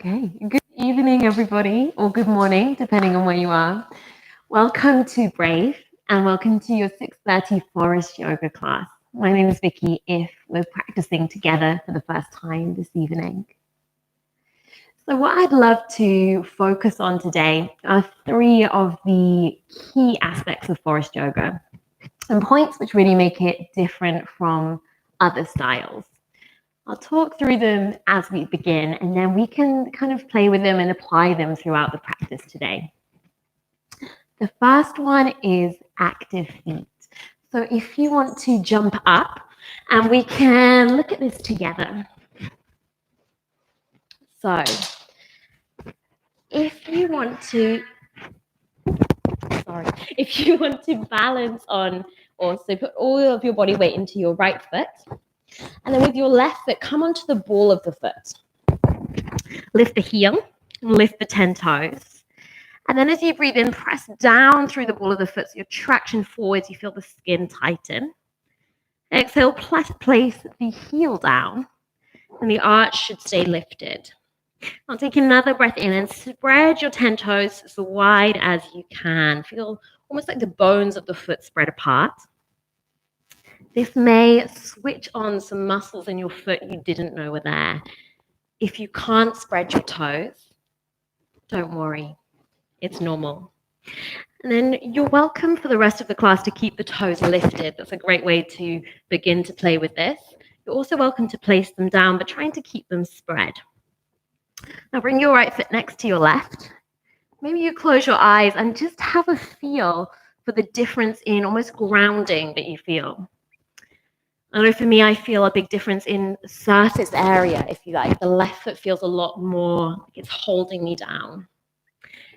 Okay, good evening, everybody, or good morning, depending on where you are. Welcome to Brave, and welcome to your 6:30 Forrest Yoga class. My name is Vicky, if we're practicing together for the first time this evening. So what I'd love to focus on today are three of the key aspects of Forrest Yoga, and points which really make it different from other styles. I'll talk through them as we begin, and then we can kind of play with them and apply them throughout the practice today. The first one is active feet. So if you want to jump up, and we can look at this together. So if you want to balance on, or so put all of your body weight into your right foot, and then with your left foot, come onto the ball of the foot. Lift the heel, lift the 10 toes. And then as you breathe in, press down through the ball of the foot. So your traction forwards, you feel the skin tighten. Exhale, place the heel down, and the arch should stay lifted. Now take another breath in and spread your 10 toes as wide as you can. Feel almost like the bones of the foot spread apart. This may switch on some muscles in your foot you didn't know were there. If you can't spread your toes, don't worry, it's normal. And then you're welcome for the rest of the class to keep the toes lifted. That's a great way to begin to play with this. You're also welcome to place them down, but trying to keep them spread. Now bring your right foot next to your left. Maybe you close your eyes and just have a feel for the difference in almost grounding that you feel. I know for me, I feel a big difference in the surface area, if you like. The left foot feels a lot more like it's holding me down.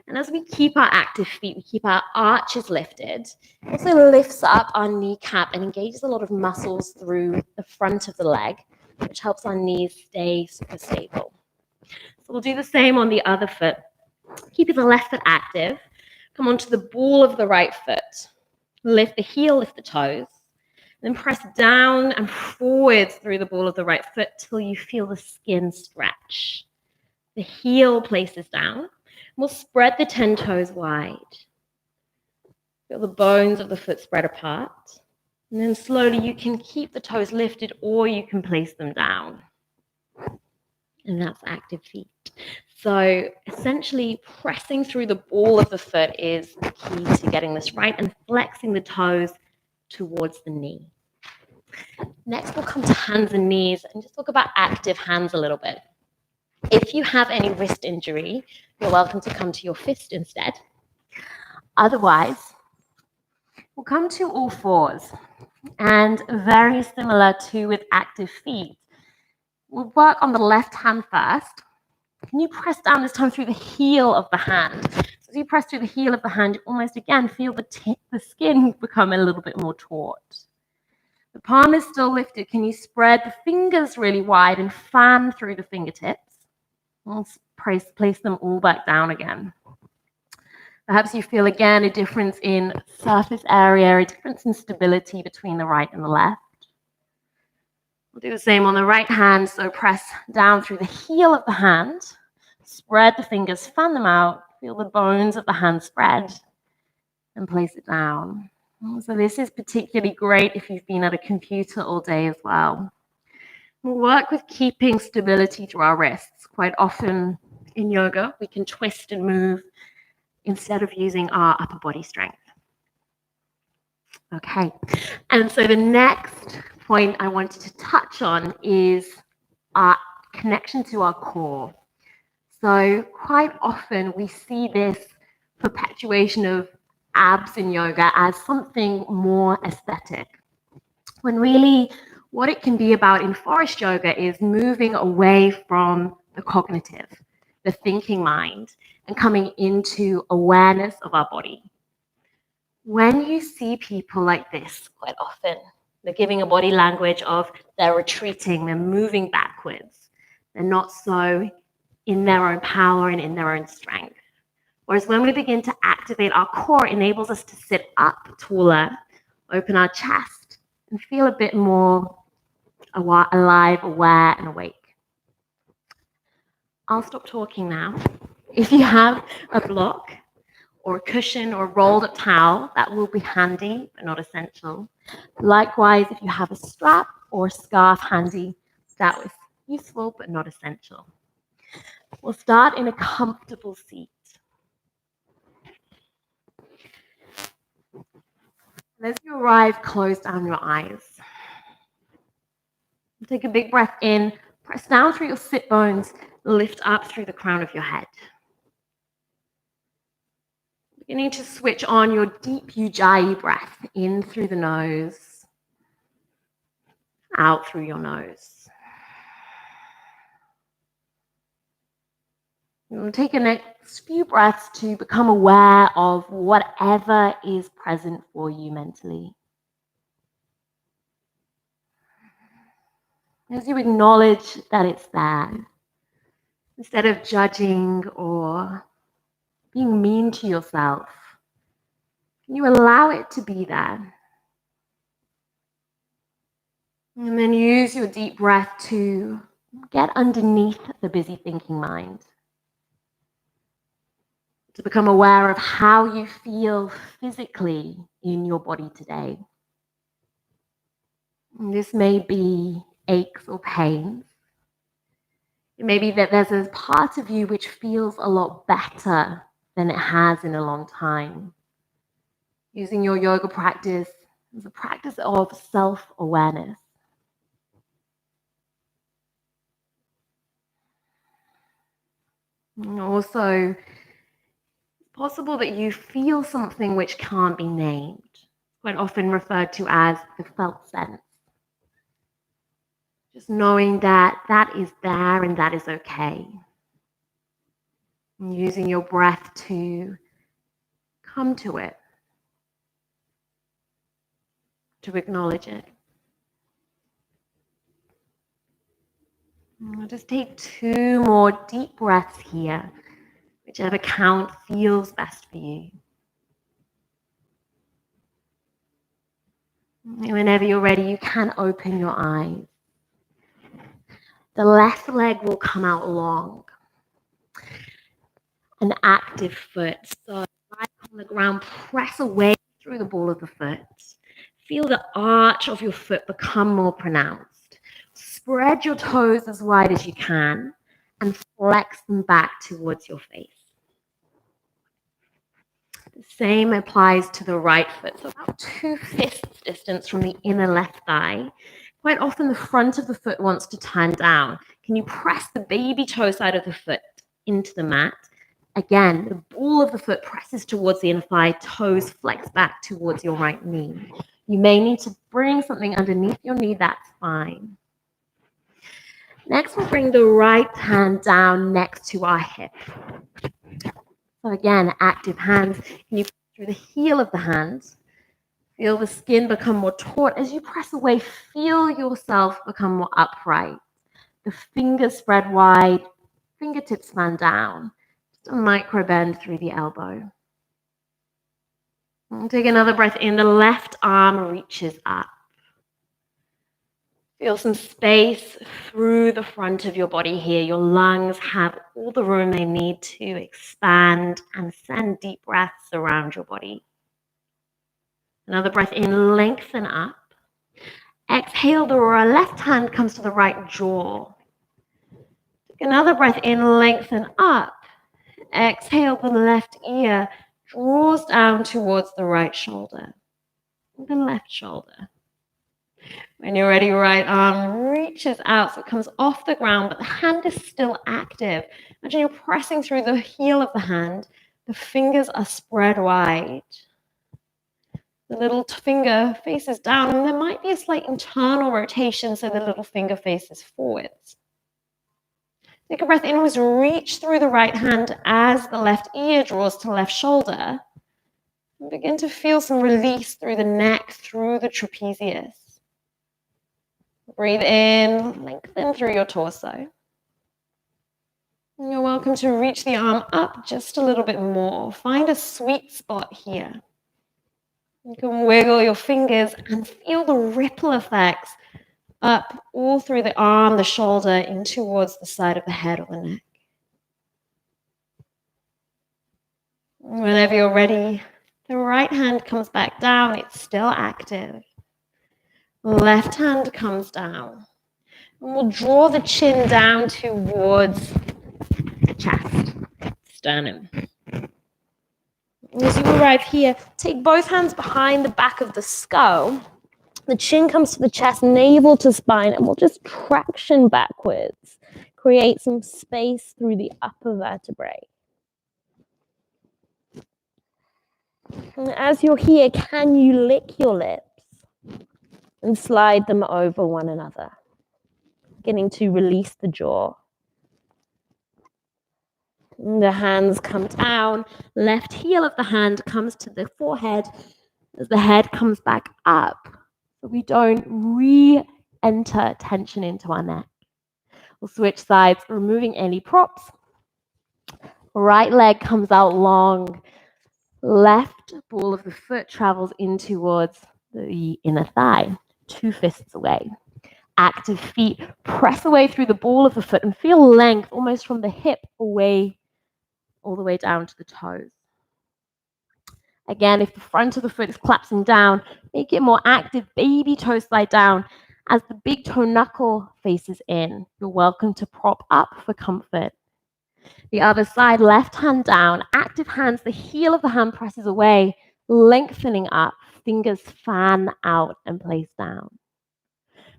And as we keep our active feet, we keep our arches lifted. It also lifts up our kneecap and engages a lot of muscles through the front of the leg, which helps our knees stay super stable. So we'll do the same on the other foot. Keeping the left foot active. Come onto the ball of the right foot. Lift the heel, lift the toes. Then press down and forwards through the ball of the right foot till you feel the skin stretch. The heel places down. We'll spread the 10 toes wide. Feel the bones of the foot spread apart. And then slowly you can keep the toes lifted or you can place them down. And that's active feet. So essentially pressing through the ball of the foot is the key to getting this right, and flexing the toes towards the knee. Next, we'll come to hands and knees and just talk about active hands a little bit. If you have any wrist injury, you're welcome to come to your fist instead. Otherwise, we'll come to all fours. And very similar to with active feet, we'll work on the left hand first. Can you press down this time through the heel of the hand? So as you press through the heel of the hand, you almost again feel the skin become a little bit more taut. The palm is still lifted. Can you spread the fingers really wide and fan through the fingertips? And place them all back down again. Perhaps you feel again a difference in surface area, a difference in stability between the right and the left. We'll do the same on the right hand. So press down through the heel of the hand, spread the fingers, fan them out, feel the bones of the hand spread, and place it down. So this is particularly great if you've been at a computer all day as well. We'll work with keeping stability through our wrists. Quite often in yoga, we can twist and move instead of using our upper body strength. Okay, and so the next point I wanted to touch on is our connection to our core. So quite often we see this perpetuation of abs in yoga as something more aesthetic, when really what it can be about in Forrest Yoga is moving away from the cognitive, the thinking mind, and coming into awareness of our body. When you see people like this, quite often, they're giving a body language of they're retreating, they're moving backwards. They're not so in their own power and in their own strength. Whereas when we begin to activate our core, it enables us to sit up taller, open our chest, and feel a bit more alive, aware, and awake. I'll stop talking now. If you have a block or a cushion or a rolled up towel, that will be handy, but not essential. Likewise, if you have a strap or a scarf handy, that was useful, but not essential. We'll start in a comfortable seat. As you arrive, close down your eyes. Take a big breath in, press down through your sit bones, lift up through the crown of your head. Beginning to switch on your deep Ujjayi breath, in through the nose, out through your nose. You'll take the next few breaths to become aware of whatever is present for you mentally. As you acknowledge that it's there, instead of judging or being mean to yourself, you allow it to be there. And then use your deep breath to get underneath the busy thinking mind, to become aware of how you feel physically in your body today. And this may be aches or pains. It may be that there's a part of you which feels a lot better than it has in a long time. Using your yoga practice as a practice of self-awareness. And also, it's possible that you feel something which can't be named, quite often referred to as the felt sense. Just knowing that that is there and that is okay. And using your breath to come to it, to acknowledge it. And I'll just take 2 more deep breaths here, whichever count feels best for you. And whenever you're ready, you can open your eyes. The left leg will come out long. An active foot. So right on the ground, press away through the ball of the foot. Feel the arch of your foot become more pronounced. Spread your toes as wide as you can and flex them back towards your face. The same applies to the right foot. So about 2 fists distance from the inner left thigh. Quite often the front of the foot wants to turn down. Can you press the baby toe side of the foot into the mat? Again, the ball of the foot presses towards the inner thigh, toes flex back towards your right knee. You may need to bring something underneath your knee, that's fine. Next, we'll bring the right hand down next to our hip. So again, active hands. Can you press through the heel of the hands? Feel the skin become more taut. As you press away, feel yourself become more upright. The fingers spread wide, fingertips fan down. Just a micro bend through the elbow. And take another breath in. The left arm reaches up. Feel some space through the front of your body here. Your lungs have all the room they need to expand and send deep breaths around your body. Another breath in, lengthen up. Exhale, the left hand comes to the right jaw. Take another breath in, lengthen up. Exhale, the left ear draws down towards the right shoulder. The left shoulder. When you're ready, right arm reaches out so it comes off the ground, but the hand is still active. Imagine you're pressing through the heel of the hand. The fingers are spread wide. The little finger faces down, and there might be a slight internal rotation so the little finger faces forwards. Take a breath inwards, reach through the right hand as the left ear draws to left shoulder. And begin to feel some release through the neck, through the trapezius. Breathe in, lengthen through your torso. And you're welcome to reach the arm up just a little bit more. Find a sweet spot here. You can wiggle your fingers and feel the ripple effects up all through the arm, the shoulder, in towards the side of the head or the neck. Whenever you're ready, the right hand comes back down. It's still active. Left hand comes down. And we'll draw the chin down towards the chest, sternum. As you arrive here, take both hands behind the back of the skull. The chin comes to the chest, navel to spine, and we'll just traction backwards. Create some space through the upper vertebrae. And as you're here, can you lick your lips and slide them over one another? Beginning to release the jaw. And the hands come down. Left heel of the hand comes to the forehead as the head comes back up. So we don't re-enter tension into our neck. We'll switch sides, removing any props. Right leg comes out long. Left ball of the foot travels in towards the inner thigh, 2 fists away. Active feet press away through the ball of the foot and feel length almost from the hip away, all the way down to the toes. Again, if the front of the foot is collapsing down, make it more active. Baby toe slide down. As the big toe knuckle faces in, you're welcome to prop up for comfort. The other side, left hand down. Active hands, the heel of the hand presses away, lengthening up. Fingers fan out and place down.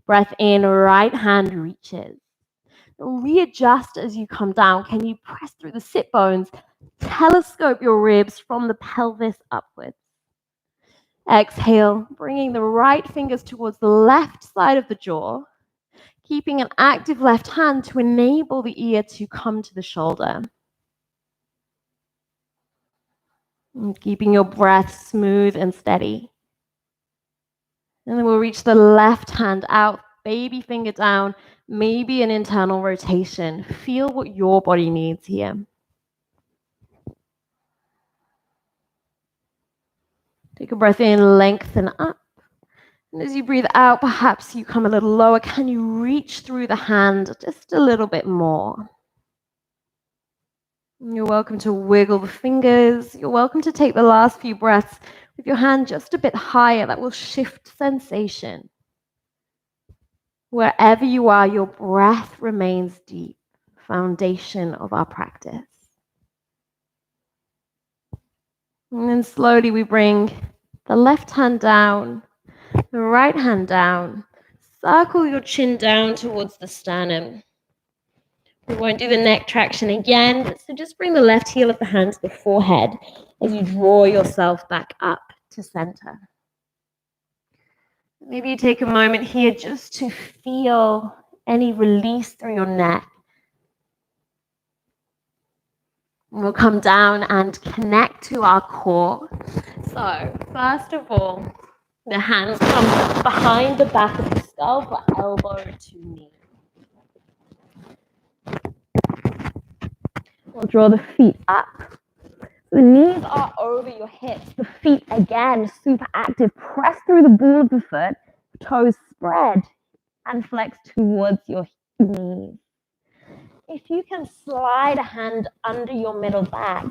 Breath in, right hand reaches. Readjust as you come down. Can you press through the sit bones? Telescope your ribs from the pelvis upwards. Exhale, bringing the right fingers towards the left side of the jaw, keeping an active left hand to enable the ear to come to the shoulder. And keeping your breath smooth and steady. And then we'll reach the left hand out, baby finger down, maybe an internal rotation. Feel what your body needs here. Take a breath in, lengthen up. And as you breathe out, perhaps you come a little lower. Can you reach through the hand just a little bit more? You're welcome to wiggle the fingers. You're welcome to take the last few breaths with your hand just a bit higher. That will shift sensation. Wherever you are, your breath remains deep, foundation of our practice. And then slowly we bring the left hand down, the right hand down. Circle your chin down towards the sternum. We won't do the neck traction again, so just bring the left heel of the hand to the forehead as you draw yourself back up to center. Maybe you take a moment here just to feel any release through your neck. And we'll come down and connect to our core. So, first of all, the hands come behind the back of the skull for elbow to knee. We'll draw the feet up. The knees are over your hips. The feet, again, super active. Press through the ball of the foot. Toes spread and flex towards your knees. If you can slide a hand under your middle back,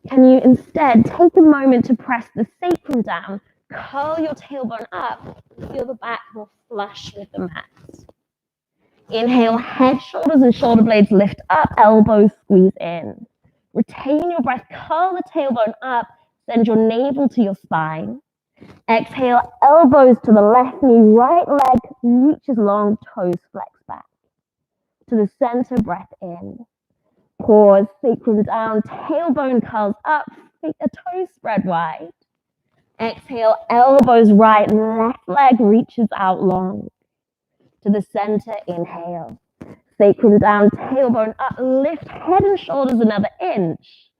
can you instead take a moment to press the sacrum down, curl your tailbone up, feel the back more flush with the mat. Inhale, head, shoulders, and shoulder blades lift up, elbows squeeze in. Retain your breath, curl the tailbone up, send your navel to your spine. Exhale, elbows to the left knee, right leg reaches long, toes flex back. To the center, breath in. Pause, sacrum down, tailbone curls up, feet the toes spread wide. Exhale, elbows right, left leg reaches out long. To the center, inhale. Sacrum down, tailbone up, lift head and shoulders another inch.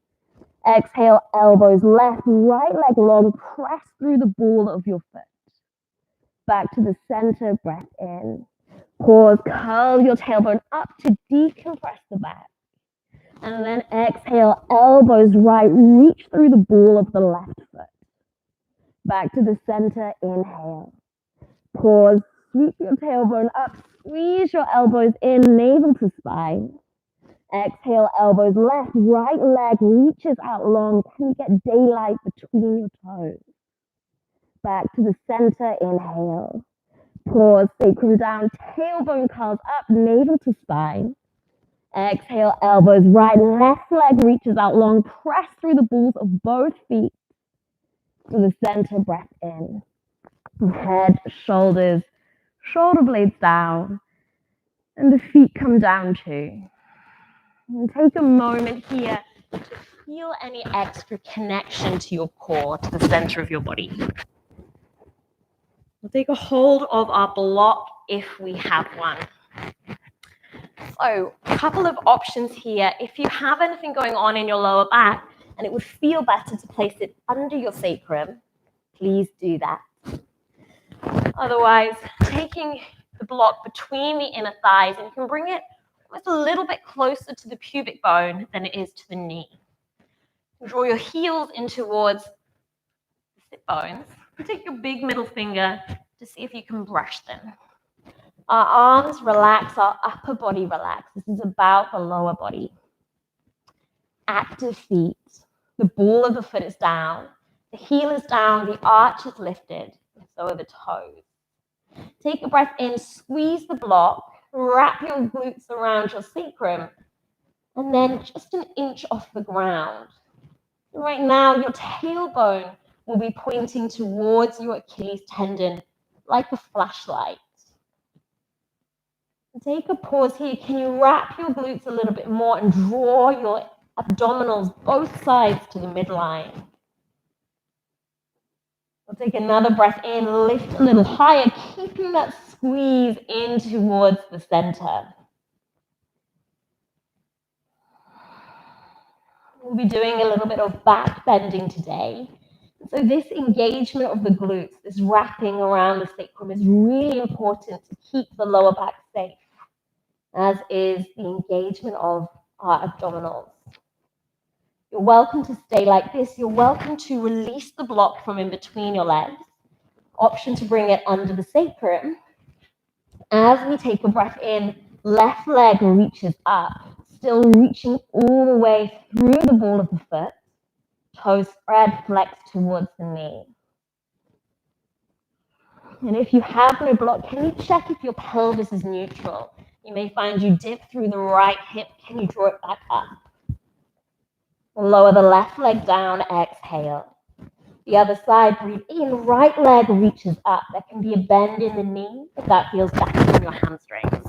Exhale, elbows left, right leg long, press through the ball of your foot. Back to the center, breath in. Pause, curl your tailbone up to decompress the back. And then exhale, elbows right, reach through the ball of the left foot. Back to the center, inhale. Pause, sweep your tailbone up, squeeze your elbows in, navel to spine. Exhale, elbows left, right leg reaches out long. Can you get daylight between your toes? Back to the center, inhale. Pause, sacrum down, tailbone curls up, navel to spine. Exhale, elbows right, left leg reaches out long. Press through the balls of both feet to the center, breath in. Head, shoulders, shoulder blades down, and the feet come down too. And take a moment here to feel any extra connection to your core, to the center of your body. We'll take a hold of our block if we have one. So, a couple of options here. If you have anything going on in your lower back and it would feel better to place it under your sacrum, please do that. Otherwise, taking the block between the inner thighs, and you can bring it almost a little bit closer to the pubic bone than it is to the knee. Draw your heels in towards the sit bones. And take your big middle finger to see if you can brush them. Our arms relax, our upper body relax. This is about the lower body. Active feet. The ball of the foot is down. The heel is down. The arch is lifted. And so are the toes. Take a breath in. Squeeze the block. Wrap your glutes around your sacrum. And then just an inch off the ground. Right now, your tailbone will be pointing towards your Achilles tendon like a flashlight. Take a pause here. Can you wrap your glutes a little bit more and draw your abdominals both sides to the midline? We'll take another breath in, lift a little higher, keeping that squeeze in towards the center. We'll be doing a little bit of back bending today. So this engagement of the glutes, this wrapping around the sacrum is really important to keep the lower back safe, as is the engagement of our abdominals. You're welcome to stay like this. You're welcome to release the block from in between your legs. Option to bring it under the sacrum. As we take a breath in, left leg reaches up, still reaching all the way through the ball of the foot. Toes spread, flex towards the knee. And if you have no block, can you check if your pelvis is neutral? You may find you dip through the right hip. Can you draw it back up? Lower the left leg down, exhale. The other side, breathe in, right leg reaches up. There can be a bend in the knee if that feels better in your hamstrings.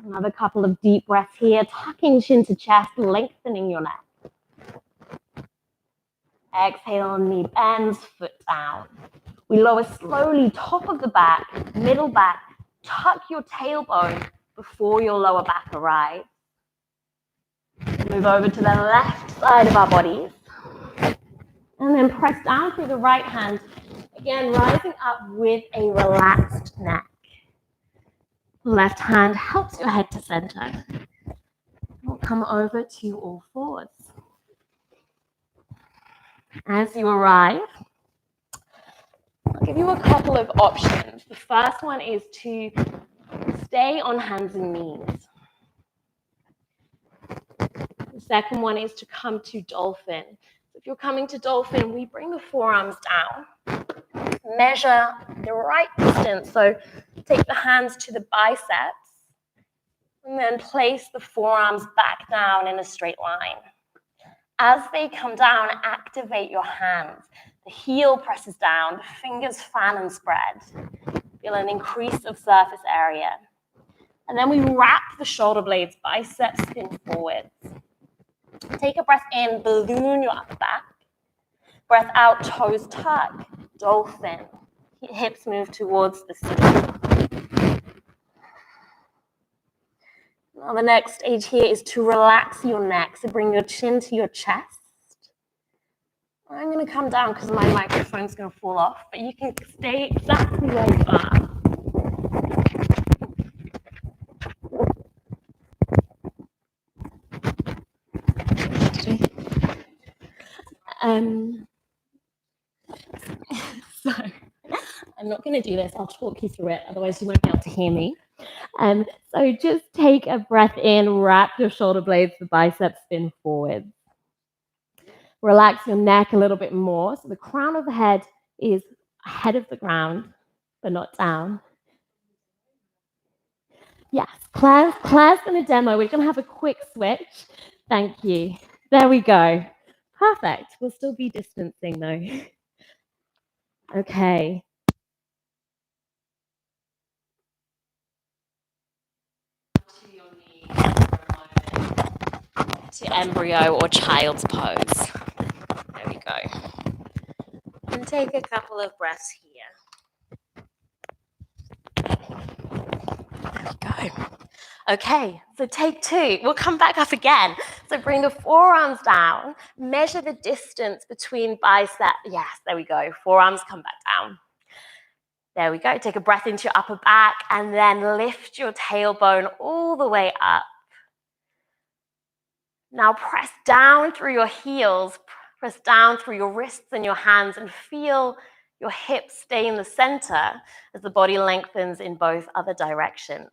Another couple of deep breaths here, tucking chin to chest, lengthening your neck. Exhale, knee bends, foot down. We lower slowly, top of the back, middle back. Tuck your tailbone before your lower back arrives. Move over to the left side of our bodies. And then press down through the right hand. Again, rising up with a relaxed neck. Left hand helps your head to center. We'll come over to all fours. As you arrive, I'll give you a couple of options. The first one is to stay on hands and knees. The second one is to come to Dolphin. If you're coming to Dolphin, we bring the forearms down. Measure the right distance. So take the hands to the biceps and then place the forearms back down in a straight line. As they come down, activate your hands. The heel presses down, the fingers fan and spread. Feel an increase of surface area. And then we wrap the shoulder blades, biceps spin forwards. Take a breath in, balloon your upper back. Breath out, toes tuck, dolphin. Hips move towards the seat. Now the next stage here is to relax your neck. So bring your chin to your chest. I'm going to come down because my microphone's going to fall off, but you can stay exactly where you are. not going to do this. I'll talk you through it. Otherwise, you won't be able to hear me. So just take a breath in, wrap your shoulder blades, the biceps spin forward. Relax your neck a little bit more. So the crown of the head is ahead of the ground, but not down. Yes, Claire's going to demo. We're going to have a quick switch. Thank you. There we go. Perfect. We'll still be distancing though. Okay. To your knees for a moment. To embryo or child's pose. There we go. And take a couple of breaths here. There we go. Okay, so take 2. We'll come back up again. So bring the forearms down. Measure the distance between biceps. Yes, there we go. Forearms come back down. There we go. Take a breath into your upper back and then lift your tailbone all the way up. Now press down through your heels. Press down through your wrists and your hands and feel your hips stay in the center as the body lengthens in both other directions.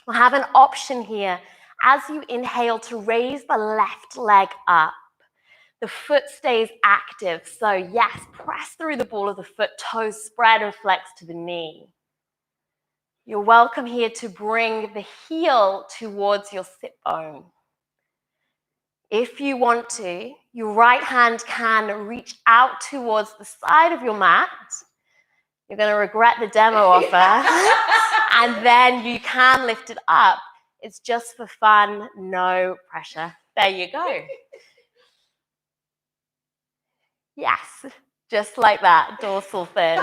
We'll have an option here as you inhale to raise the left leg up. The foot stays active. So yes, press through the ball of the foot, toes spread and flex to the knee. You're welcome here to bring the heel towards your sit bone. If you want to, your right hand can reach out towards the side of your mat. You're going to regret the demo offer. And then you can lift it up. It's just for fun, no pressure. There you go. Yes, just like that, Dorsil-Fin.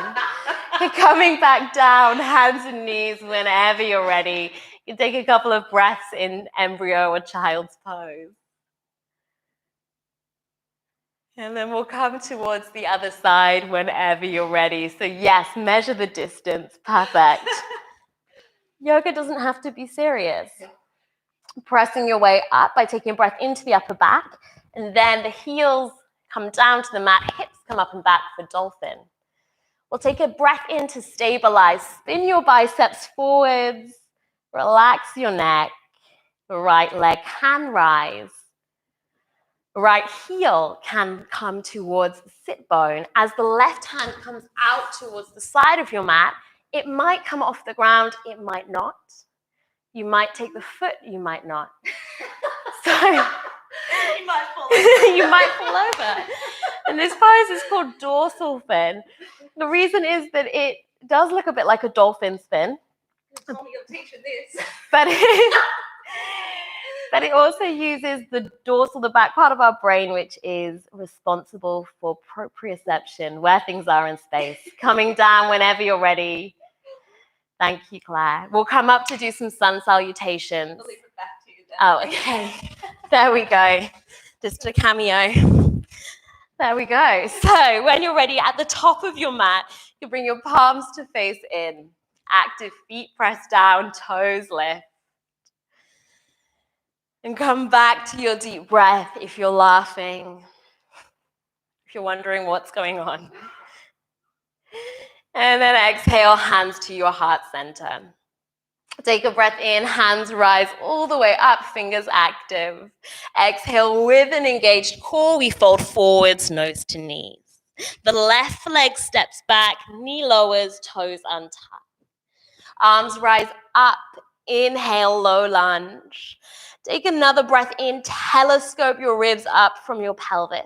You're coming back down, hands and knees whenever you're ready. You take a couple of breaths in embryo or child's pose. And then we'll come towards the other side whenever you're ready. So yes, measure the distance. Perfect. Yoga doesn't have to be serious. Pressing your way up by taking a breath into the upper back, and then the heels come down to the mat, hips come up and back for Dolphin. We'll take a breath in to stabilize. Spin your biceps forwards, relax your neck. The right leg can rise. The right heel can come towards the sit bone. As the left hand comes out towards the side of your mat, it might come off the ground, it might not. You might take the foot, you might not. So you might fall over. You might fall over. And this pose is called Dorsil-Fin. The reason is that it does look a bit like a dolphin spin. You're teaching this. But it also uses the dorsal, the back part of our brain, which is responsible for proprioception, where things are in space. Coming down whenever you're ready. Thank you, Claire. We'll come up to do some sun salutations. I'll leave it back to you then. Oh, okay. There we go. Just a cameo. There we go. So when you're ready, at the top of your mat, you bring your palms to face in. Active feet press down, toes lift. And come back to your deep breath if you're laughing, if you're wondering what's going on. And then exhale, hands to your heart center. Take a breath in, hands rise all the way up, fingers active. Exhale, with an engaged core, we fold forwards, nose to knees. The left leg steps back, knee lowers, toes untucked. Arms rise up, inhale, low lunge. Take another breath in, telescope your ribs up from your pelvis.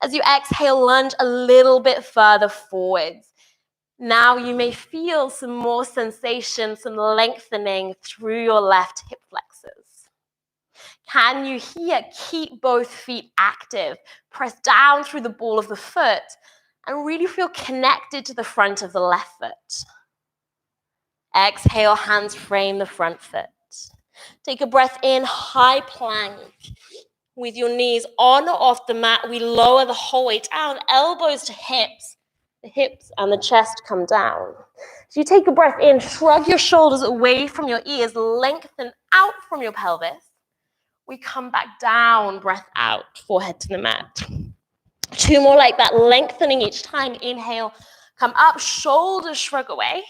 As you exhale, lunge a little bit further forwards. Now you may feel some more sensation, some lengthening through your left hip flexors. Can you here keep both feet active? Press down through the ball of the foot and really feel connected to the front of the left foot. Exhale, hands frame the front foot. Take a breath in, high plank. With your knees on or off the mat, we lower the whole way down, elbows to hips. The hips and the chest come down. So you take a breath in, shrug your shoulders away from your ears, lengthen out from your pelvis. We come back down, breath out, forehead to the mat. 2 more like that, lengthening each time. Inhale, Come up, shoulders shrug away.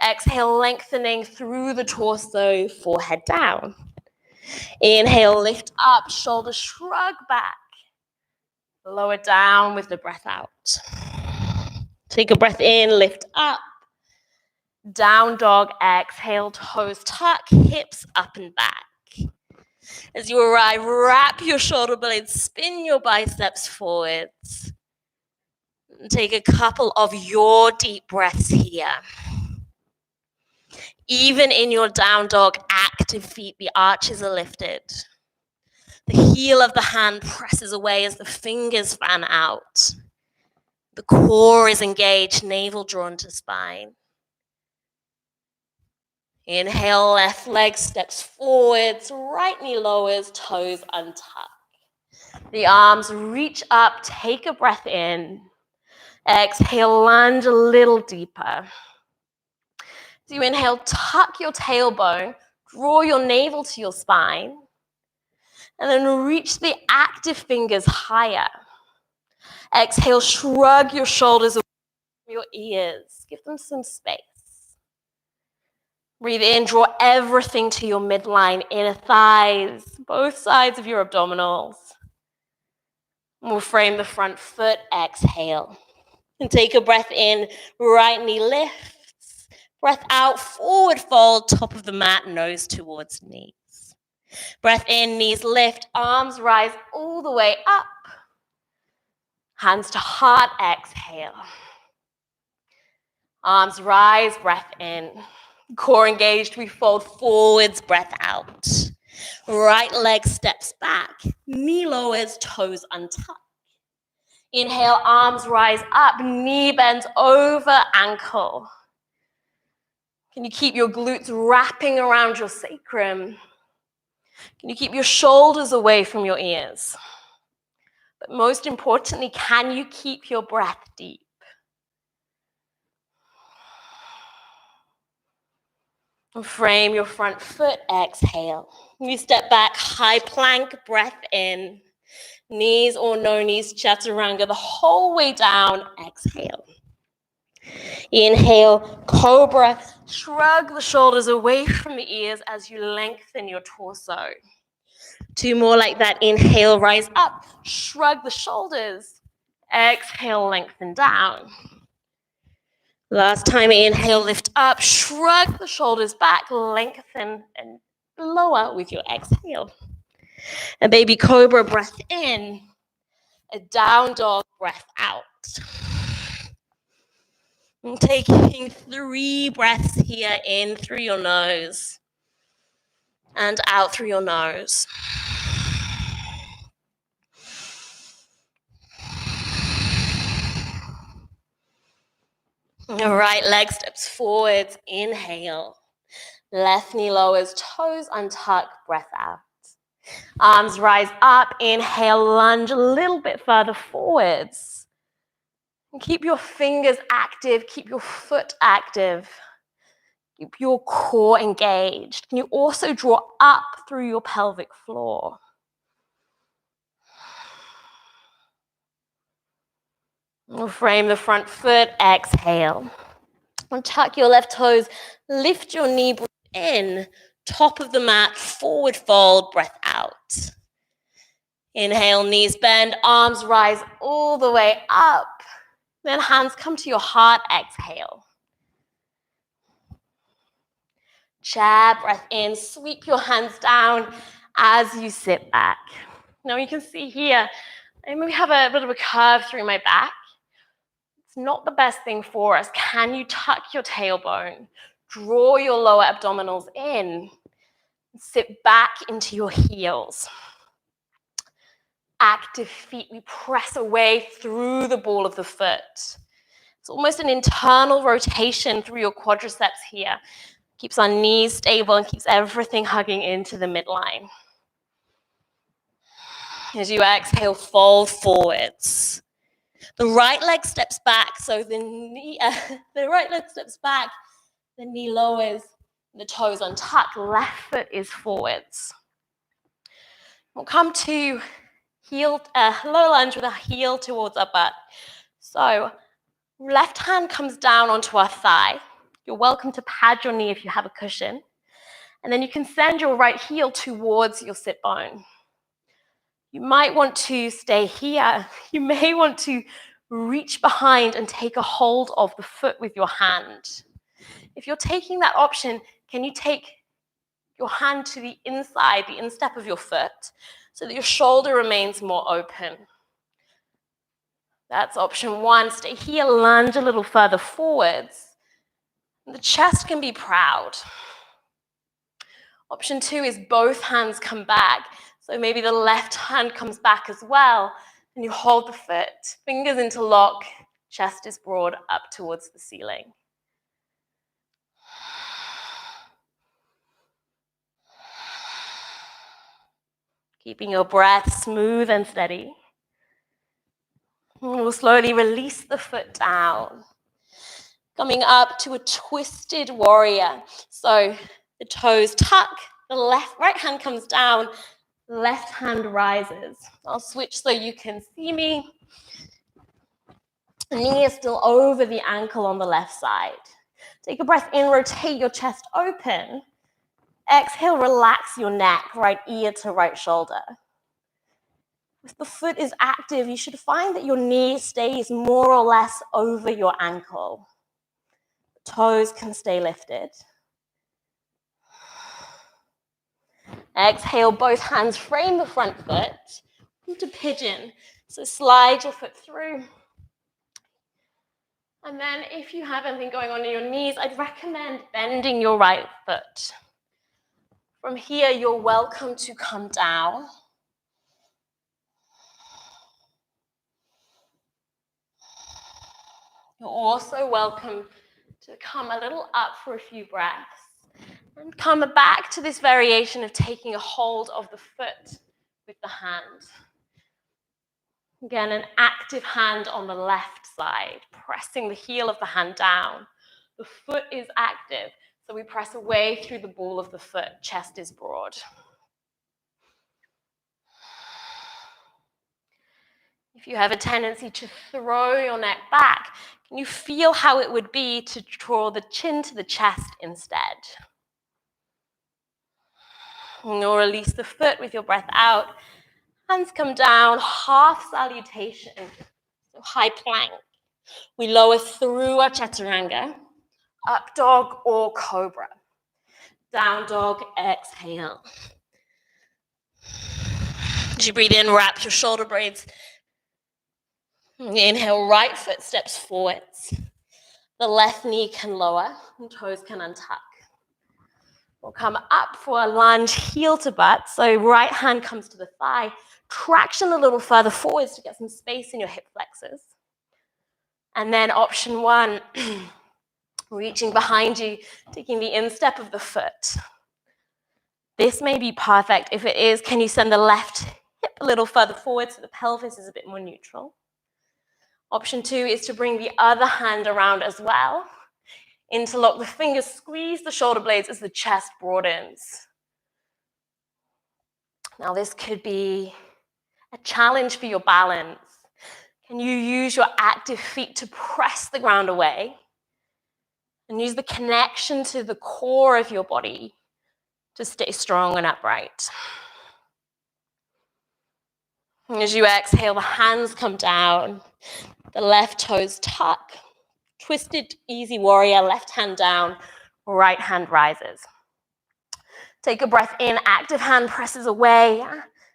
Exhale, lengthening through the torso, forehead down. Inhale, lift up, shoulders shrug back. Lower down with the breath out. Take a breath in, lift up. Down dog, exhale, toes tuck, hips up and back. As you arrive, wrap your shoulder blades, spin your biceps forwards. Take a couple of your deep breaths here. Even in your down dog, active feet, the arches are lifted. The heel of the hand presses away as the fingers fan out. The core is engaged, navel drawn to spine. Inhale, left leg steps forwards, right knee lowers, toes untuck. The arms reach up, take a breath in. Exhale, lunge a little deeper. So you inhale, tuck your tailbone, draw your navel to your spine, and then reach the active fingers higher. Exhale, shrug your shoulders away from your ears. Give them some space. Breathe in, draw everything to your midline, inner thighs, both sides of your abdominals. We'll frame the front foot, exhale. And take a breath in, right knee lifts. Breath out, forward fold, top of the mat, nose towards knees. Breath in, knees lift, arms rise all the way up. Hands to heart, exhale. Arms rise, breath in. Core engaged, we fold forwards, breath out. Right leg steps back, knee lowers, toes untucked. Inhale, arms rise up, knee bends over ankle. Can you keep your glutes wrapping around your sacrum? Can you keep your shoulders away from your ears? But most importantly, can you keep your breath deep? Frame your front foot, exhale. You step back, high plank, breath in. Knees or no knees, chaturanga the whole way down, exhale. Inhale, cobra, shrug the shoulders away from the ears as you lengthen your torso. Two more like that, inhale, rise up, shrug the shoulders. Exhale, lengthen down. Last time, inhale, lift up, shrug the shoulders back, lengthen and lower with your exhale. A baby cobra, breath in. A down dog, breath out. And taking 3 breaths here, in through your nose and out through your nose. Your right leg steps forwards, inhale. Left knee lowers, toes untuck, breath out. Arms rise up, inhale, lunge a little bit further forwards. And keep your fingers active, keep your foot active. Keep your core engaged. Can you also draw up through your pelvic floor? We'll frame the front foot, exhale. And tuck your left toes, lift your knee, breathe in, top of the mat, forward fold, breath out. Inhale, knees bend, arms rise all the way up. Then hands come to your heart, exhale. Chair, breath in, sweep your hands down as you sit back. Now you can see here, I maybe have a bit of a curve through my back. It's not the best thing for us. Can you tuck your tailbone? Draw your lower abdominals in. Sit back into your heels. Active feet, we press away through the ball of the foot. It's almost an internal rotation through your quadriceps here. Keeps our knees stable and keeps everything hugging into the midline. As you exhale, fold forwards. The right leg steps back, so the right leg steps back, the knee lowers, the toes untucked, left foot is forwards. We'll come to low lunge with our heel towards our butt. So Left hand comes down onto our thigh. You're welcome to pad your knee if you have a cushion. And then you can send your right heel towards your sit bone. You might want to stay here. You may want to reach behind and take a hold of the foot with your hand. If you're taking that option, can you take your hand to the inside, the instep of your foot, so that your shoulder remains more open? That's option one. Stay here, lunge a little further forwards. The chest can be proud. Option two is both hands come back. So maybe the left hand comes back as well, and you hold the foot, fingers interlock, chest is broad up towards the ceiling. Keeping your breath smooth and steady. We'll slowly release the foot down. Coming up to a twisted warrior. So the toes tuck, the right hand comes down, left hand rises. I'll switch so you can see me. The knee is still over the ankle on the left side. Take a breath in, rotate your chest open. Exhale, relax your neck, right ear to right shoulder. If the foot is active, you should find that your knee stays more or less over your ankle. The toes can stay lifted. Exhale, both hands frame the front foot into pigeon. So slide your foot through. And then if you have anything going on in your knees, I'd recommend bending your right foot. From here, you're welcome to come down. You're also welcome to come a little up for a few breaths and come back to this variation of taking a hold of the foot with the hand. Again, an active hand on the left side, pressing the heel of the hand down. The foot is active, so we press away through the ball of the foot, chest is broad. If you have a tendency to throw your neck back, can you feel how it would be to draw the chin to the chest instead? And you'll release the foot with your breath out. Hands come down, half salutation, so high plank. We lower through our chaturanga, up dog or cobra. Down dog, exhale. As you breathe in, wrap your shoulder blades. Inhale, right foot steps forwards. The left knee can lower and toes can untuck. We'll come up for a lunge, heel to butt. So right hand comes to the thigh. Traction a little further forwards to get some space in your hip flexors. And then option one, reaching behind you, taking the instep of the foot. This may be perfect. If it is, can you send the left hip a little further forward so the pelvis is a bit more neutral? Option two is to bring the other hand around as well. Interlock the fingers, squeeze the shoulder blades as the chest broadens. Now this could be a challenge for your balance. Can you use your active feet to press the ground away and use the connection to the core of your body to stay strong and upright? And as you exhale, the hands come down, the left toes tuck, twisted easy warrior, left hand down, right hand rises. Take a breath in, active hand presses away.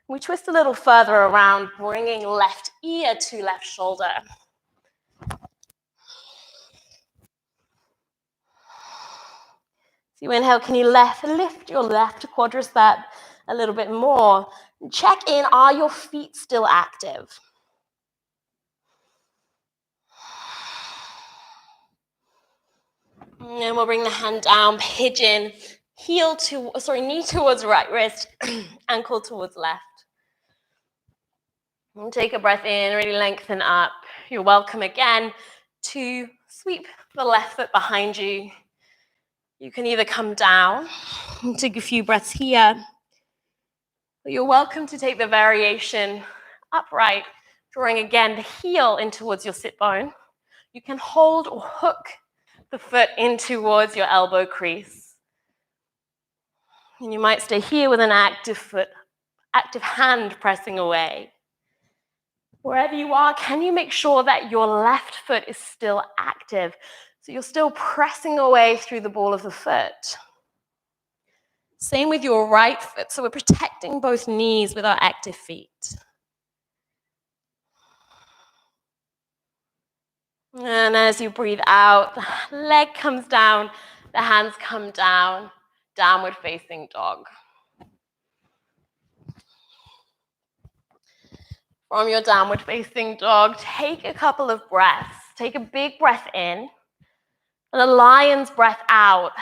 We twist a little further around, bringing left ear to left shoulder. So you inhale, can you lift your left quadricep a little bit more? Check in, are your feet still active? And then we'll bring the hand down, pigeon, knee towards right wrist, ankle towards left. And take a breath in, really lengthen up. You're welcome again to sweep the left foot behind you. You can either come down and take a few breaths here, but you're welcome to take the variation upright, drawing again the heel in towards your sit bone. You can hold or hook the foot in towards your elbow crease. And you might stay here with an active hand pressing away. Wherever you are, can you make sure that your left foot is still active? So you're still pressing away through the ball of the foot. Same with your right foot. So we're protecting both knees with our active feet. And as you breathe out, the leg comes down, the hands come down, downward facing dog. From your downward facing dog, take a couple of breaths. Take a big breath in and a lion's breath out.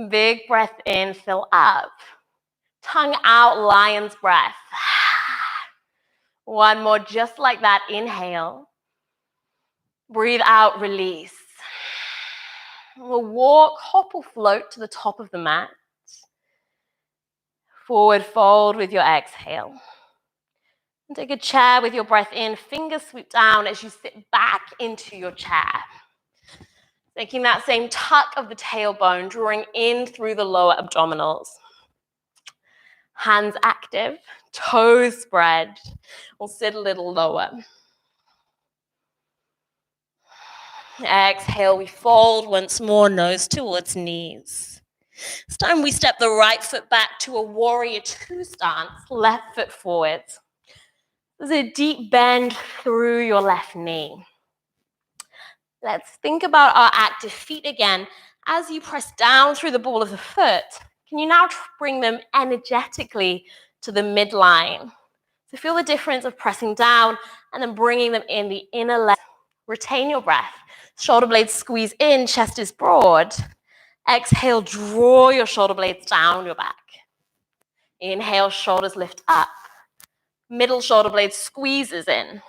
Big breath in, fill up. Tongue out, lion's breath. One more, just like that. Inhale. Breathe out, release. We'll walk, hop or float to the top of the mat. Forward fold with your exhale. And take a chair with your breath in, fingers sweep down as you sit back into your chair. Taking that same tuck of the tailbone, drawing in through the lower abdominals. Hands active, toes spread. We'll sit a little lower. Exhale, we fold once more, nose towards knees. This time we step the right foot back to a warrior two stance, left foot forward. There's a deep bend through your left knee. Let's think about our active feet again. As you press down through the ball of the foot, can you now bring them energetically to the midline? So feel the difference of pressing down and then bringing them in the inner leg. Retain your breath. Shoulder blades squeeze in, chest is broad. Exhale, draw your shoulder blades down your back. Inhale, shoulders lift up. Middle shoulder blade squeezes in.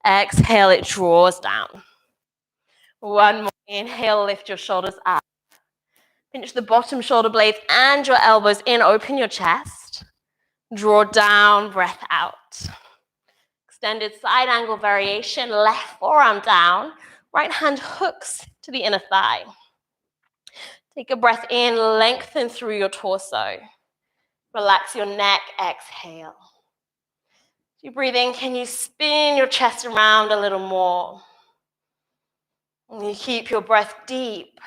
Exhale, it draws down. One more. Inhale, lift your shoulders up. Pinch the bottom shoulder blades and your elbows in. Open your chest. Draw down, breath out. Extended side angle variation. Left forearm down. Right hand hooks to the inner thigh. Take a breath in. Lengthen through your torso. Relax your neck. Exhale. As you breathe in, can you spin your chest around a little more? And you keep your breath deep.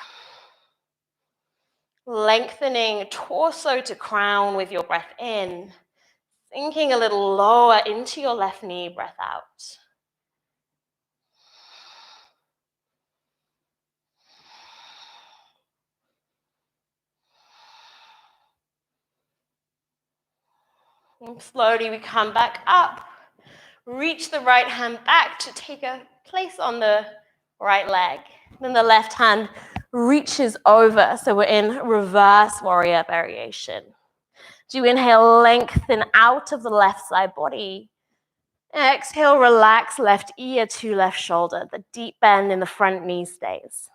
Lengthening torso to crown with your breath in. Sinking a little lower into your left knee, breath out. And slowly we come back up. Reach the right hand back to take a place on the right leg. Then the left hand reaches over. So we're in reverse warrior variation. As you inhale, lengthen out of the left side body. Exhale, relax left ear to left shoulder. The deep bend in the front knee stays.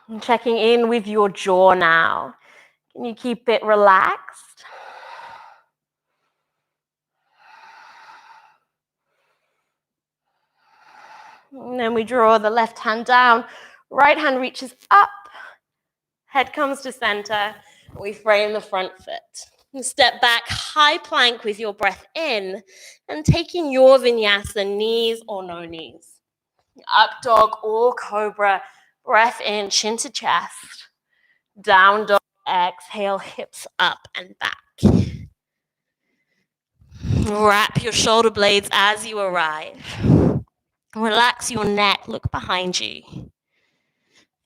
And checking in with your jaw now. Can you keep it relaxed? And then we draw the left hand down. Right hand reaches up. Head comes to center. We frame the front foot. And step back, high plank with your breath in. And taking your vinyasa, knees or no knees. Up dog or cobra. Breath in, chin to chest. Down dog, exhale, hips up and back. Wrap your shoulder blades as you arrive. Relax your neck, look behind you.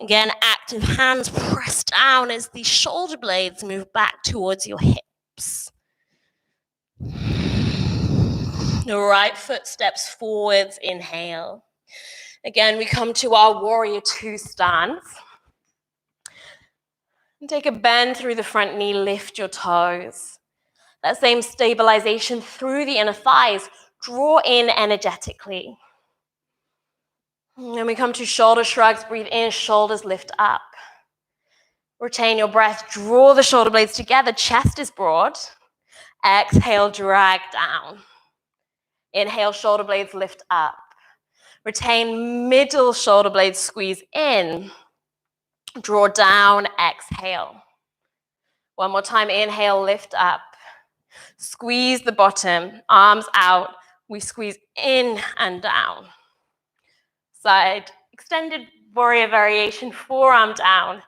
Again, active hands press down as the shoulder blades move back towards your hips. The right foot steps forwards, inhale. Again, we come to our warrior two stance. And take a bend through the front knee, lift your toes. That same stabilization through the inner thighs, draw in energetically. And then we come to shoulder shrugs, breathe in, shoulders lift up. Retain your breath, draw the shoulder blades together, chest is broad. Exhale, drag down. Inhale, shoulder blades lift up. Retain middle shoulder blades, squeeze in. Draw down, exhale. One more time, inhale, lift up. Squeeze the bottom, arms out. We squeeze in and down. Side, extended warrior variation, forearm down.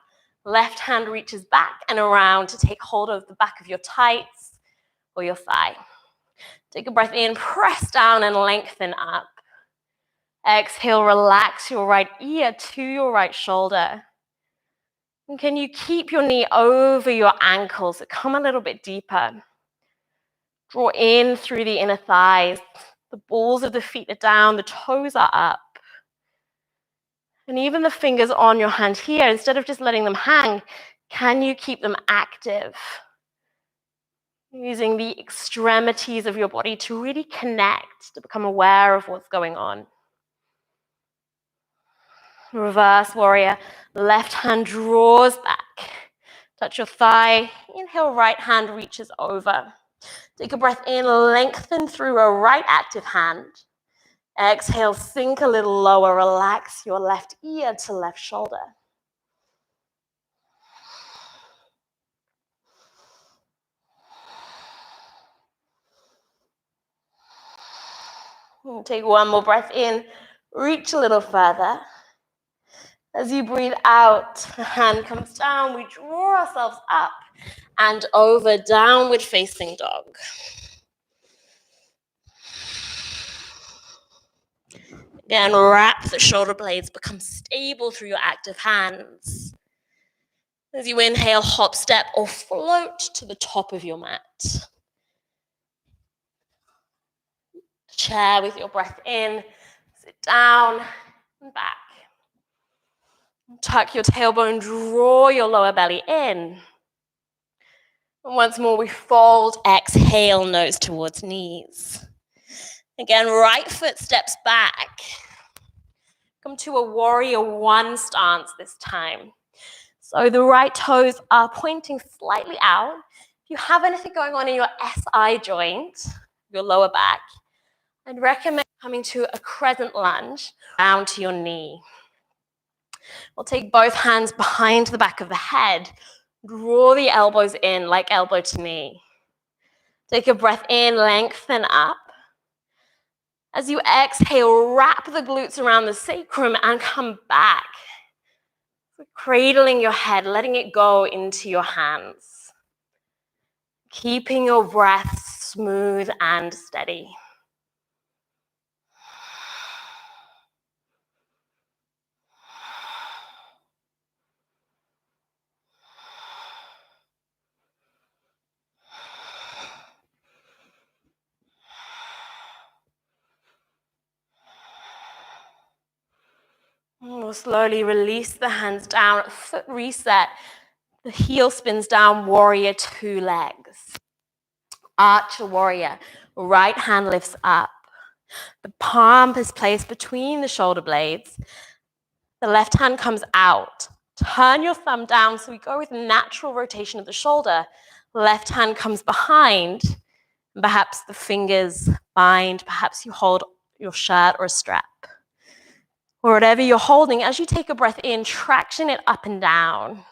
Left hand reaches back and around to take hold of the back of your tights or your thigh. Take a breath in, press down and lengthen up. Exhale, relax your right ear to your right shoulder. And can you keep your knee over your ankles? So come a little bit deeper. Draw in through the inner thighs. The balls of the feet are down, the toes are up. And even the fingers on your hand here, instead of just letting them hang, can you keep them active? Using the extremities of your body to really connect, to become aware of what's going on. Reverse warrior, left hand draws back. Touch your thigh. Inhale, right hand reaches over. Take a breath in, lengthen through a right active hand. Exhale, sink a little lower. Relax your left ear to left shoulder. Take one more breath in. Reach a little further. As you breathe out, the hand comes down. We draw ourselves up and over, downward facing dog. Again, wrap the shoulder blades, become stable through your active hands. As you inhale, hop, step, or float to the top of your mat. Chair with your breath in, sit down and back. Tuck your tailbone, draw your lower belly in. And once more, we fold, exhale, nose towards knees. Again, right foot steps back. Come to a warrior one stance this time. So the right toes are pointing slightly out. If you have anything going on in your SI joint, your lower back, I'd recommend coming to a crescent lunge down to your knee. We'll take both hands behind the back of the head. Draw the elbows in like elbow to knee. Take a breath in, lengthen up. As you exhale, wrap the glutes around the sacrum and come back. Cradling your head, letting it go into your hands. Keeping your breath smooth and steady. We'll slowly release the hands down, foot reset. The heel spins down, warrior two legs. Archer warrior, right hand lifts up. The palm is placed between the shoulder blades. The left hand comes out. Turn your thumb down, so we go with natural rotation of the shoulder. Left hand comes behind. Perhaps the fingers bind, perhaps you hold your shirt or a strap. Or whatever you're holding, as you take a breath in, traction it up and down.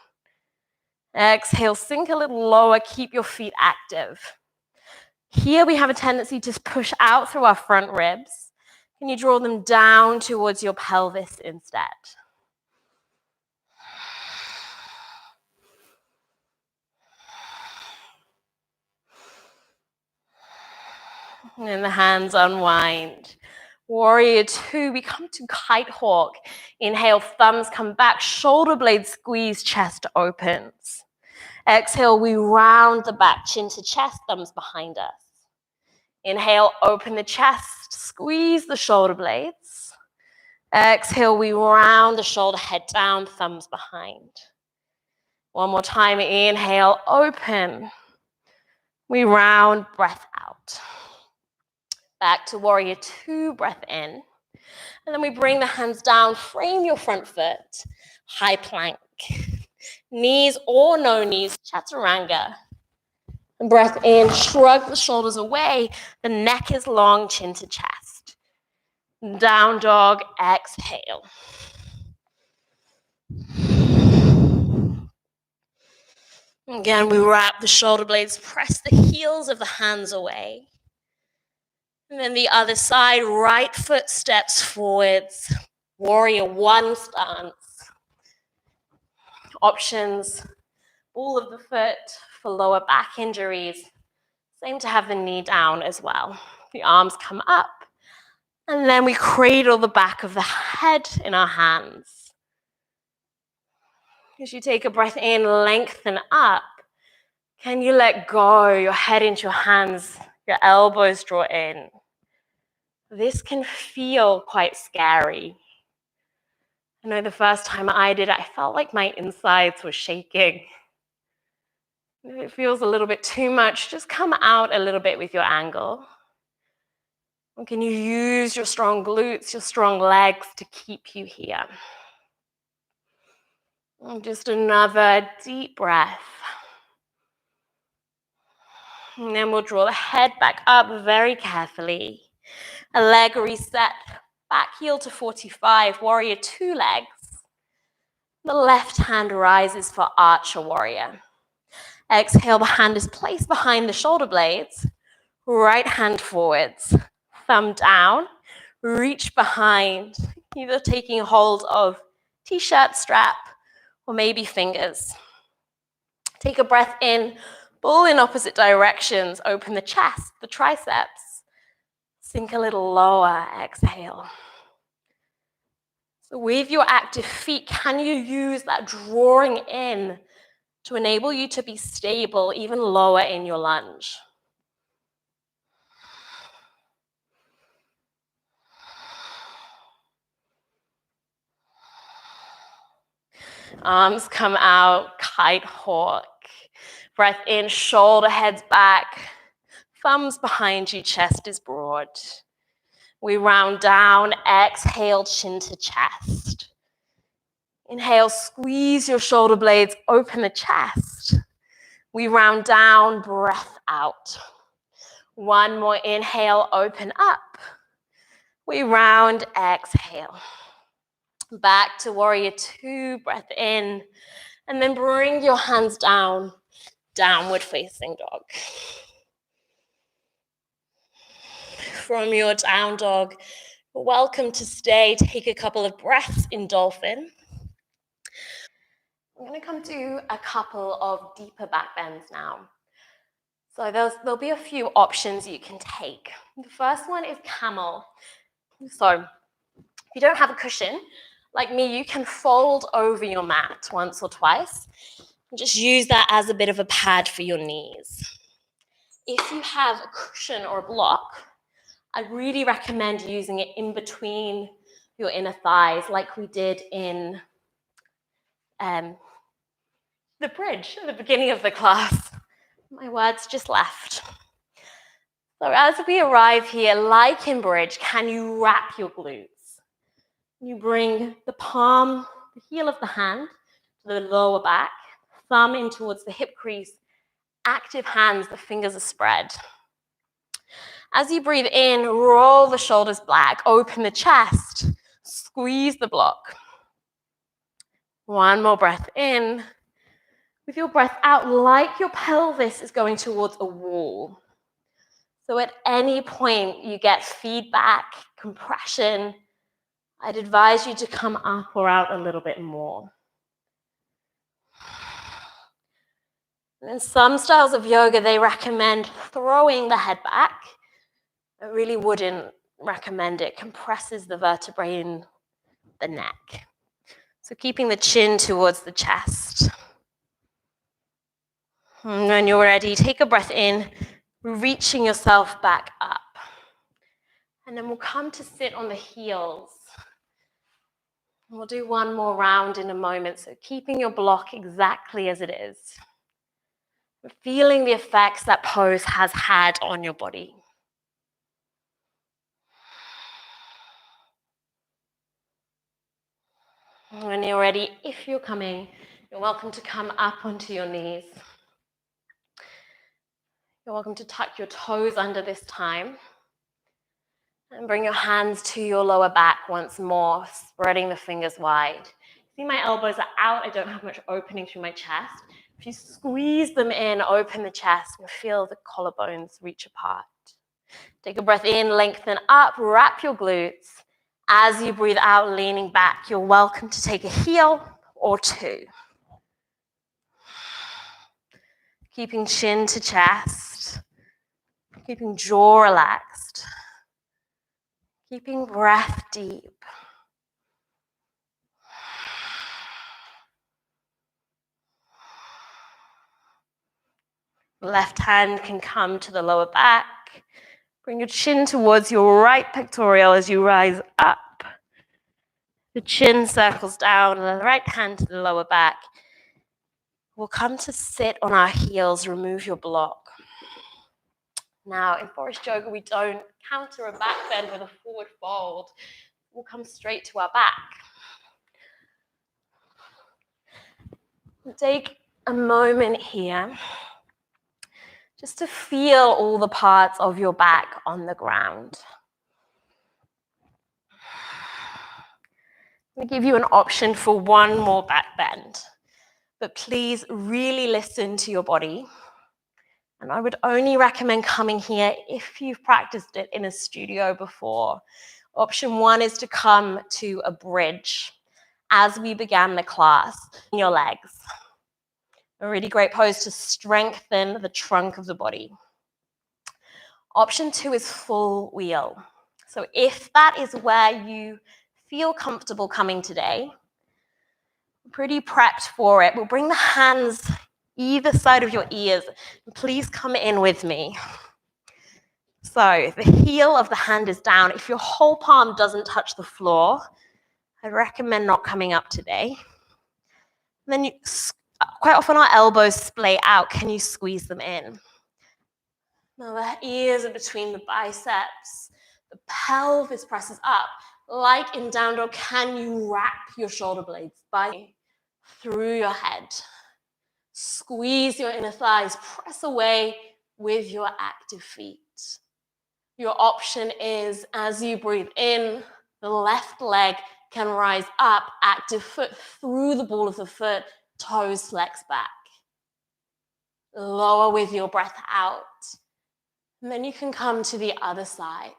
Exhale, sink a little lower, keep your feet active. Here we have a tendency to push out through our front ribs. Can you draw them down towards your pelvis instead? And the hands unwind. Warrior two, we come to kite hawk. Inhale, thumbs come back, shoulder blades squeeze, chest opens. Exhale, we round the back, chin to chest, thumbs behind us. Inhale, open the chest, squeeze the shoulder blades. Exhale, we round the shoulder, head down, thumbs behind. One more time, inhale, open. We round, breath out. Back to warrior two, breath in. And then we bring the hands down, frame your front foot, high plank. Knees or no knees, chaturanga. And breath in, shrug the shoulders away. The neck is long, chin to chest. Down dog, exhale. Again, we wrap the shoulder blades, press the heels of the hands away. And then the other side, right foot steps forwards. Warrior one stance. Options, ball of the foot for lower back injuries. Same to have the knee down as well. The arms come up. And then we cradle the back of the head in our hands. As you take a breath in, lengthen up. Can you let go your head into your hands, your elbows draw in? This can feel quite scary. I know the first time I did it, I felt like my insides were shaking. If it feels a little bit too much, just come out a little bit with your angle. And can you use your strong glutes, your strong legs to keep you here? And just another deep breath. And then we'll draw the head back up very carefully. A leg reset, back heel to 45, warrior two legs. The left hand rises for archer warrior. Exhale, the hand is placed behind the shoulder blades. Right hand forwards, thumb down, reach behind, either taking hold of t-shirt strap or maybe fingers. Take a breath in, pull in opposite directions, open the chest, the triceps. Sink a little lower, exhale. So with your active feet, can you use that drawing in to enable you to be stable even lower in your lunge? Arms come out, kite hawk. Breath in, shoulder heads back. Thumbs behind you, chest is broad. We round down, exhale, chin to chest. Inhale, squeeze your shoulder blades, open the chest. We round down, breath out. One more inhale, open up. We round, exhale. Back to warrior two, breath in. And then bring your hands down, downward facing dog. From your down dog, you're welcome to stay. Take a couple of breaths in Dolphin. I'm going to come to a couple of deeper back bends now. So there'll be a few options you can take. The first one is camel. So if you don't have a cushion, like me, you can fold over your mat once or twice. And just use that as a bit of a pad for your knees. If you have a cushion or a block, I really recommend using it in between your inner thighs, like we did in the bridge at the beginning of the class. My words just left. So as we arrive here, like in bridge, can you wrap your glutes? You bring the palm, the heel of the hand to the lower back, thumb in towards the hip crease, active hands, the fingers are spread. As you breathe in, roll the shoulders back, open the chest, squeeze the block. One more breath in. With your breath out, like your pelvis is going towards a wall. So at any point you get feedback, compression, I'd advise you to come up or out a little bit more. And in some styles of yoga, they recommend throwing the head back. I really wouldn't recommend it. Compresses the vertebrae in the neck. So keeping the chin towards the chest. And when you're ready, take a breath in, reaching yourself back up. And then we'll come to sit on the heels. And we'll do one more round in a moment. So keeping your block exactly as it is. Feeling the effects that pose has had on your body. When you're ready, if you're coming, you're welcome to come up onto your knees. You're welcome to tuck your toes under this time. And bring your hands to your lower back once more, spreading the fingers wide. See, my elbows are out. I don't have much opening through my chest. If you squeeze them in, open the chest, and feel the collarbones reach apart. Take a breath in, lengthen up, wrap your glutes. As you breathe out, leaning back, you're welcome to take a heel or two. Keeping chin to chest, keeping jaw relaxed. Keeping breath deep. Left hand can come to the lower back. Bring your chin towards your right pectoral as you rise up. The chin circles down, and the right hand to the lower back. We'll come to sit on our heels, remove your block. Now, in Forrest Yoga, we don't counter a back bend with a forward fold. We'll come straight to our back. Take a moment here just to feel all the parts of your back on the ground. I'm going to give you an option for one more back bend, but please really listen to your body. And I would only recommend coming here if you've practiced it in a studio before. Option one is to come to a bridge as we began the class in your legs. A really great pose to strengthen the trunk of the body. Option two is full wheel. So if that is where you feel comfortable coming today, pretty prepped for it, we'll bring the hands either side of your ears. And please come in with me. So the heel of the hand is down. If your whole palm doesn't touch the floor, I'd recommend not coming up today. And then quite often our elbows splay out. Can you squeeze them in? Now the ears are between the biceps. The pelvis presses up. Like in down dog, can you wrap your shoulder blades through your head? Squeeze your inner thighs, press away with your active feet. Your option is, as you breathe in, the left leg can rise up, active foot through the ball of the foot, toes flex back. Lower with your breath out. And then you can come to the other side.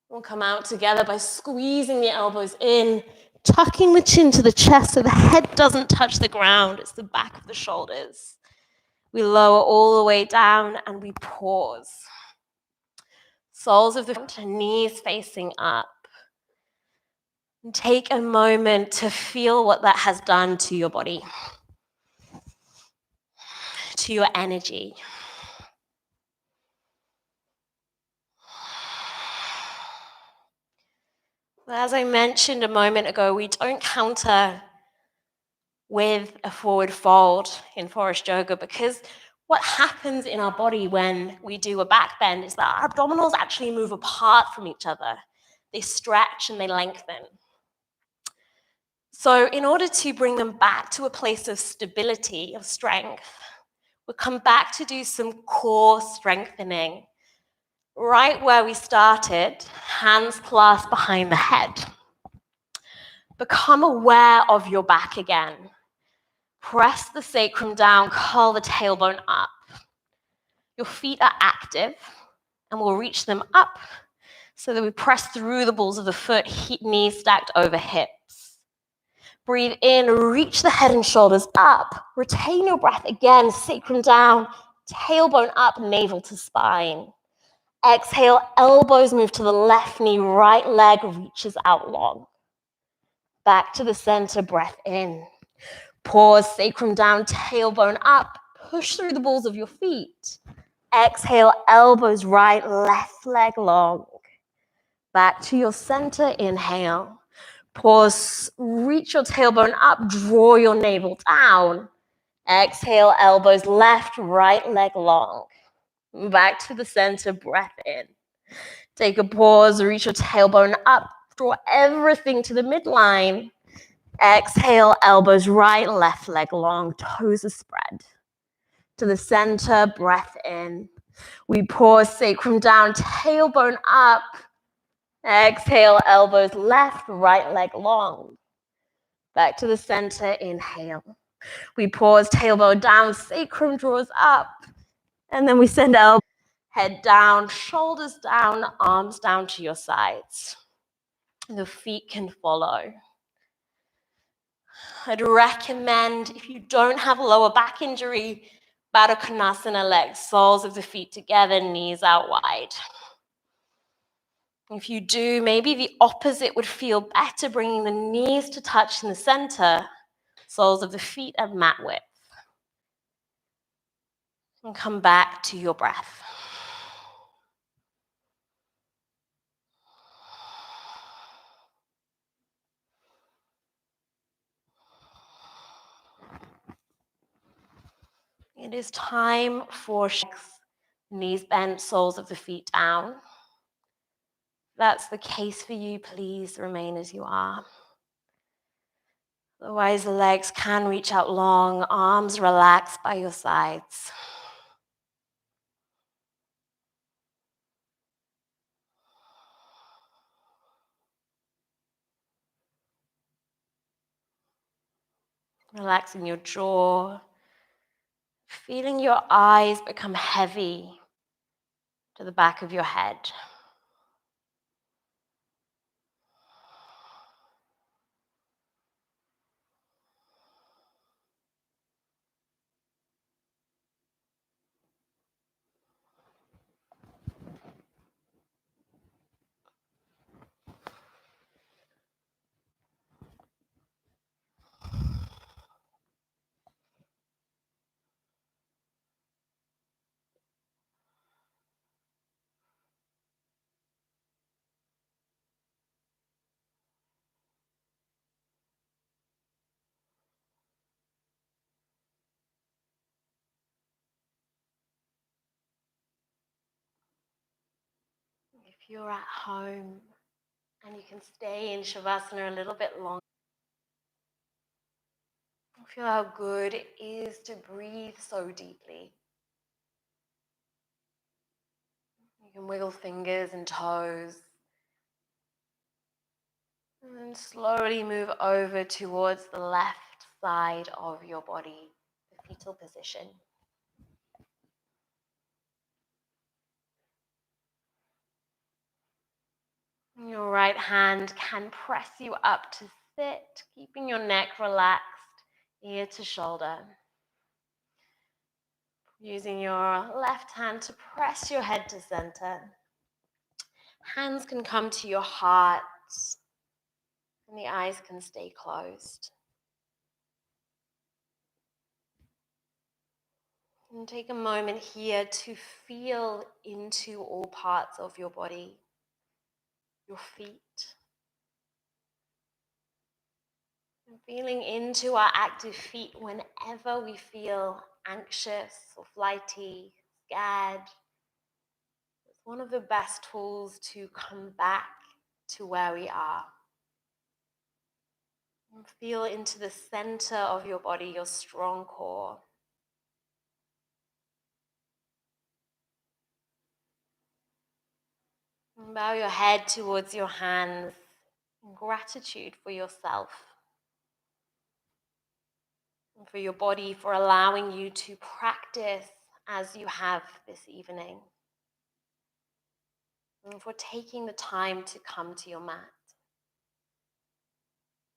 We'll come out together by squeezing the elbows in, tucking the chin to the chest so the head doesn't touch the ground. It's the back of the shoulders. We lower all the way down and we pause. Soles of the knees facing up. And take a moment to feel what that has done to your body, to your energy. As I mentioned a moment ago, we don't counter with a forward fold in Forrest Yoga because what happens in our body when we do a back bend is that our abdominals actually move apart from each other. They stretch and they lengthen. So in order to bring them back to a place of stability, of strength, we'll come back to do some core strengthening. Right where we started, hands clasped behind the head. Become aware of your back again. Press the sacrum down, curl the tailbone up. Your feet are active, and we'll reach them up so that we press through the balls of the foot, knees stacked over hips. Breathe in, reach the head and shoulders up. Retain your breath again, sacrum down, tailbone up, navel to spine. Exhale, elbows move to the left knee, right leg reaches out long. Back to the center, breath in. Pause, sacrum down, tailbone up. Push through the balls of your feet. Exhale, elbows right, left leg long. Back to your center, inhale. Pause, reach your tailbone up, draw your navel down. Exhale, elbows left, right leg long. Back to the center, breath in. Take a pause, reach your tailbone up, draw everything to the midline. Exhale, elbows right, left leg long, toes are spread. to the center, breath in. We pause, sacrum down, tailbone up. Exhale, elbows left, right leg long. Back to the center, inhale. We pause, tailbone down, sacrum draws up. And then we send elbow, head down, shoulders down, arms down to your sides. The feet can follow. I'd recommend, if you don't have a lower back injury, Baddha Konasana legs, soles of the feet together, knees out wide. If you do, maybe the opposite would feel better, bringing the knees to touch in the center, soles of the feet at mat width. And come back to your breath. It is time for knees bent, soles of the feet down. If that's the case for you, please remain as you are. Otherwise, the legs can reach out long, arms relax by your sides. Relaxing your jaw, feeling your eyes become heavy to the back of your head. If you're at home and you can stay in Shavasana a little bit longer, feel how good it is to breathe so deeply. You can wiggle fingers and toes. And then slowly move over towards the left side of your body, the fetal position. Your right hand can press you up to sit, keeping your neck relaxed, ear to shoulder. Using your left hand to press your head to center. Hands can come to your heart, and the eyes can stay closed. And take a moment here to feel into all parts of your body, your feet. And feeling into our active feet whenever we feel anxious or flighty, scared. It's one of the best tools to come back to where we are. And feel into the center of your body, your strong core. And bow your head towards your hands in gratitude for yourself and for your body for allowing you to practice as you have this evening, and for taking the time to come to your mat.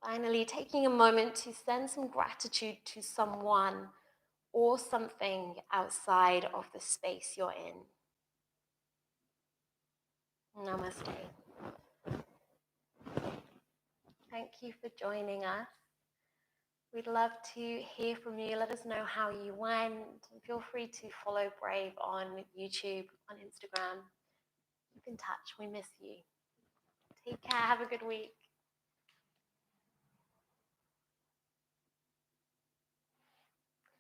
Finally, taking a moment to send some gratitude to someone or something outside of the space you're in. Namaste. Thank you for joining us. We'd love to hear from you. Let us know how you went. Feel free to follow Brave on YouTube, on Instagram. Keep in touch. We miss you. Take care. Have a good week.